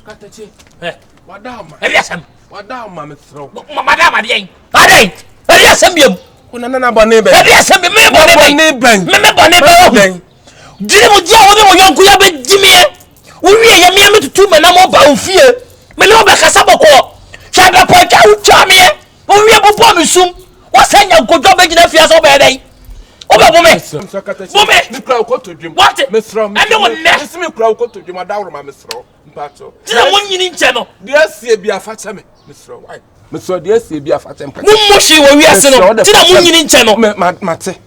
Katachi. Madam. Eliasem. Madam, Mamma. Madam, Adien. Adien. Eliasem. Unana Bonebe. Eliasem, me Bonebe. Me Bonebe. Dimo dia wo mo yonku ya be dimie. Wo wie ya me to tu me na mo ba ofie. Me no be kasa boko. Hwa da poja wo twamie. Wo wie bobo me sum. Wo sanya nkodwo be gina fia so be den. Oba bome. Bome. Me kra ko to dwem. What? Me sro. Ande wo ne. Me kra ko to dwem adawro ma me sro. Mpacho. Tina mo nyini nche no. De asie bi afacha me. Me sro. Why? Me sro de asie bi afacha me. Mo shi wo wi ase no. Tina mo nyini nche no.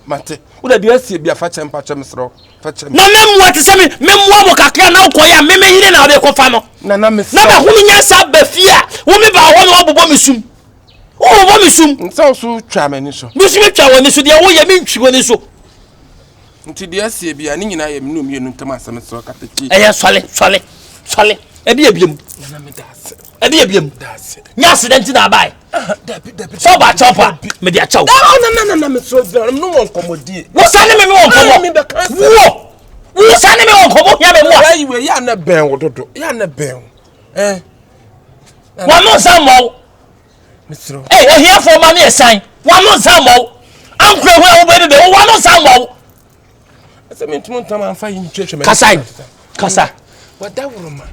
Mate. Wo de asie bi afacha mpacho me sro. Facha me. Na memmo ate se me memmo abo kakra na ukoya me yire na ode ko fa no. Na me. Na ba hunu nya sa ba fia. Wo me ba ho no obobo me sum. Wo bo me sum. Nsa so twa me ni so. Me sum twa woni so de wo ye me ntwi woni so. Nti de asie bi ani nyina ye me no mienu ntam asem so Katachi. Eye sole. E bi ebiem. Na me das. E bi ebiem. Das. Nya accident na bai. Dabi. So ba chopa. Me dia chaw. Na me so no won komodie. Wo sane me won komo. Me be kan. Wo sane me won komo ya me mo. Ayi we ya na ben wo dodo. Ya na ben. Wa no samo. Misro. Ohia for ma na esan. Wa no samo. Ankwe hu wo be de wa no samo. Ase me ntumo ntam amfa yi ntwetwe me. Kasa. Wadawro ma.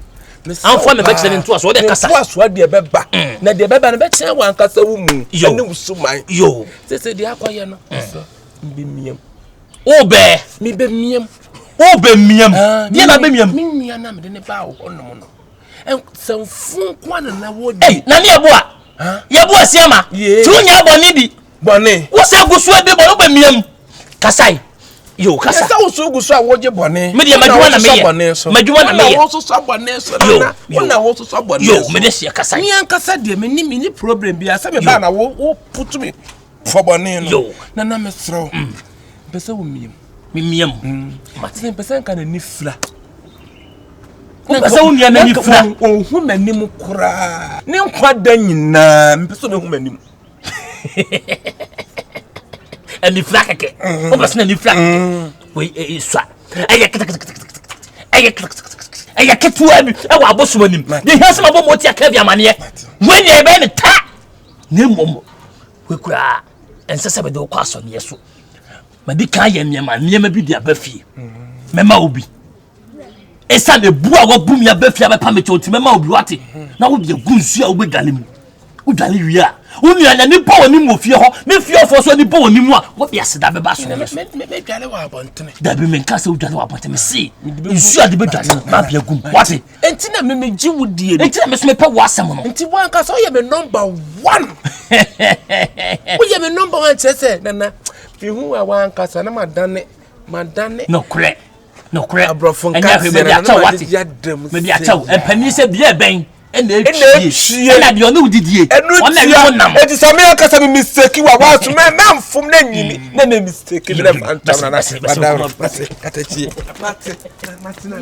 Anfa me be kire ntu aso de kasa. Ntu aso de beba. Na de beba na be kire wan kasa wo mu. Ene wusuman. Yo. Se de akwaye no. Mbe miem. Obe. Mi be miem. Obe miem. Ye na be miem. Mi mia na me de ne ba wo hono no. En sanfun kwa na wo di. Na ne ebo a. Ye bo asiama. Ti unya boni bi. Boni. Wo se gusu ebe bo be miem. Kasai. Yo kasa. Esa usu gusu a woje boni. Me de madwuma na me. Madwuma na me. Wo so so boni so na. Wona wo so so boni. Yo, me de se kasai. Mi an kasa de me ni problem bi asa me ba na wo put me for boni no. Yo. Na me sro. Pese wo miem. Mi miem. Matse pese kan ni fla. Pese wo nia na ni fla. Ohun manim kura. Ni nkwa da nyina, pese me hu manim. Ani fla keke. O pese na ni fla. We swa. Aya ketu abi. E wa abosu manim. Ye hiase mabo moti aka bi amane. When ye be ne ta. Ne mom. We kura. Ensese be de kwa so ne yeso. Madi kan ye niema bi dia ba fie mema obi esa de bua wa bum ya ba fie ba pa me choti mema obi wate na wo de gunsu a wo be dwale mu wo dwale wi a wo nua na ni pa woni mo fie ho me fie ofo so ni pa woni mu a wo bi aseda be ba so me dwale wa abontene da bi men ka se wo dwale wa abontene me si nsu a de be dwale ma bia gum wate enti na me gi wudie no enti na me so me pa wo asem no enti wan ka so ye me number 1 wo ye me number 1 chese nana fihu wa wan kasa na madane no kre abrofon kasa me dia chaw wate me dia chaw empani se bia ben ena etwie na de onu didie ona wi wonam eti same akasa me mistake wa so me mfum na nyimi na mistake bi na fantam na Katachi mate na